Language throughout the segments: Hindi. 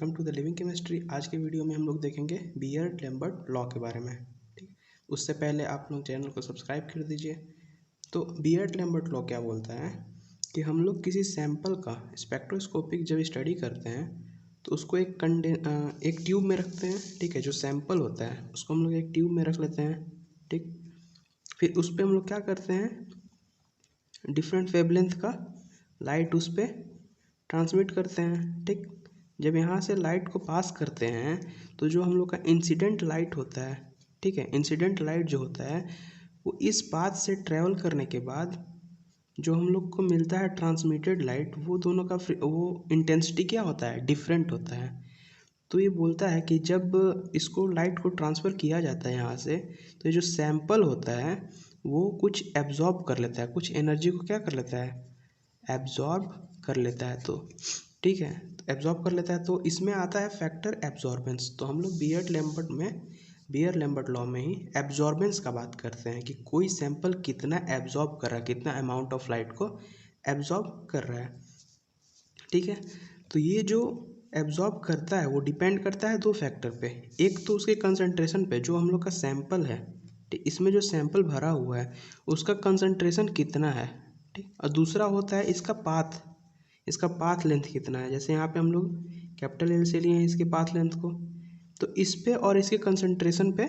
Welcome to the living chemistry. आज के वीडियो में हम लोग देखेंगे बियर-लैम्बर्ट लॉ के बारे में। ठीक, उससे पहले आप लोग चैनल को सब्सक्राइब कर दीजिए। तो बियर-लैम्बर्ट लॉ क्या बोलता है कि हम लोग किसी सैंपल का स्पेक्ट्रोस्कोपिक जब स्टडी करते हैं तो उसको एक ट्यूब में रखते हैं। ठीक है, जो सैंपल होता है उसको हम लोग एक ट्यूब में रख लेते हैं। ठीक, फिर उस पर हम लोग क्या करते हैं, डिफरेंट वेवलेंथ का लाइट उस पर ट्रांसमिट करते हैं। ठीक, जब यहाँ से लाइट को पास करते हैं तो जो हम लोग का इंसिडेंट लाइट होता है, ठीक है, इंसिडेंट लाइट जो होता है वो इस पाथ से ट्रेवल करने के बाद जो हम लोग को मिलता है ट्रांसमिटेड लाइट, वो दोनों का वो इंटेंसिटी क्या होता है, डिफरेंट होता है। तो ये बोलता है कि जब इसको लाइट को ट्रांसफ़र किया जाता है यहाँ से, तो ये जो सैंपल होता है वो कुछ एब्जॉर्ब कर लेता है, कुछ एनर्जी को क्या कर लेता है, एब्जॉर्ब कर लेता है। तो ठीक है, तो एब्जॉर्ब कर लेता है, तो इसमें आता है फैक्टर एब्जॉर्बेंस। तो हम लोग बियर-लैम्बर्ट लॉ में ही एब्जॉर्बेंस का बात करते हैं कि कोई सैंपल कितना एब्जॉर्ब कर रहा है, कितना अमाउंट ऑफ लाइट को एब्जॉर्ब कर रहा है। ठीक है, तो ये जो एब्जॉर्ब करता है वो डिपेंड करता है दो फैक्टर पे। एक तो उसके कंसंट्रेशन पे, जो हम लोग का सैंपल है, ठीक, इसमें जो सैंपल भरा हुआ है उसका कंसंट्रेशन कितना है। ठीक, और दूसरा होता है इसका पाथ लेंथ कितना है। जैसे यहाँ पे हम लोग कैपिटल एल से लिए हैं इसके पाथ लेंथ को, तो इस पे और इसके कंसंट्रेशन पे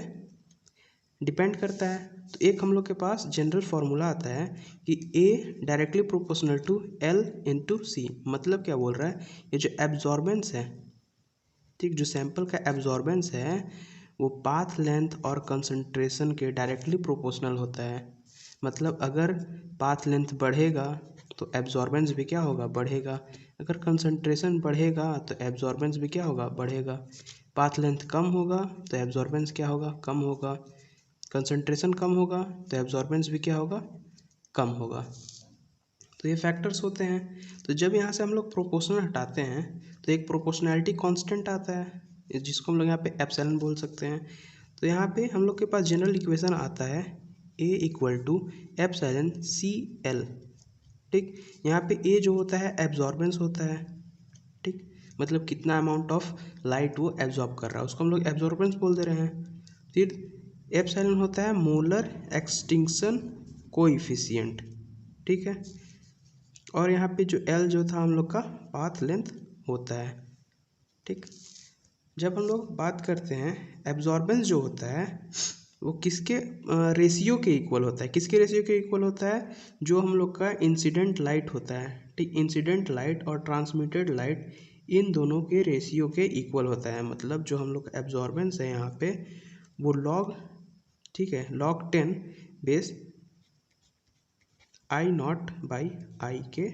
डिपेंड करता है। तो एक हम लोग के पास जनरल फार्मूला आता है कि A directly proportional to L into C. मतलब क्या बोल रहा है, ये जो एब्जॉर्बेंस है, ठीक, जो सैंपल का एब्जॉर्बेंस है वो पाथ लेंथ और कंसंट्रेशन के डायरेक्टली प्रोपोर्शनल होता है। मतलब अगर पाथ लेंथ बढ़ेगा तो एब्जॉर्बेंस भी क्या होगा, बढ़ेगा। अगर कंसंट्रेशन बढ़ेगा तो एब्जॉर्बेंस भी क्या होगा, बढ़ेगा। पाथ लेंथ कम होगा तो एब्जॉर्बेंस क्या होगा, कम होगा। कंसंट्रेशन कम होगा तो एब्जॉर्बेंस भी क्या होगा, कम होगा। तो ये फैक्टर्स होते हैं। तो जब यहाँ से हम लोग प्रोपोर्शनल हटाते हैं तो एक प्रोपोर्शनैलिटी कांस्टेंट आता है, जिसको हम लोग यहाँ पे एप्सिलॉन बोल सकते हैं। तो यहाँ पे हम लोग के पास जनरल इक्वेशन आता है A equal to epsilon C L. ठीक, यहाँ पे A जो होता है एब्जॉर्बेंस होता है। ठीक, मतलब कितना अमाउंट ऑफ लाइट वो एब्जॉर्ब कर रहा है, उसको हम लोग एब्जॉर्बेंस बोल दे रहे हैं। फिर एप्सिलॉन होता है मोलर एक्सटिंक्शन कोएफिशिएंट। ठीक है, और यहाँ पे जो L जो था हम लोग का पाथ लेंथ होता है। ठीक, जब हम लोग बात करते हैं एब्जॉर्बेंस जो होता है वो किसके रेशियो के इक्वल होता है, किसके रेशियो के इक्वल होता है, जो हम लोग का इंसिडेंट लाइट होता है। ठीक, इंसिडेंट लाइट और ट्रांसमिटेड लाइट इन दोनों के रेशियो के इक्वल होता है। मतलब जो हम लोग का एब्जॉर्बेंस है यहाँ पे वो लॉग, ठीक है, log 10 बेस I0/I के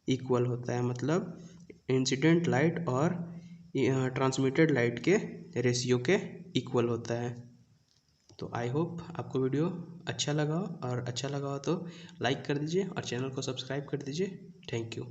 इक्वल होता है। मतलब इंसिडेंट लाइट और ट्रांसमिटेड लाइट के रेशियो के इक्वल होता है। तो आई होप आपको वीडियो अच्छा लगा हो, और अच्छा लगा हो तो लाइक कर दीजिए और चैनल को सब्सक्राइब कर दीजिए। Thank you.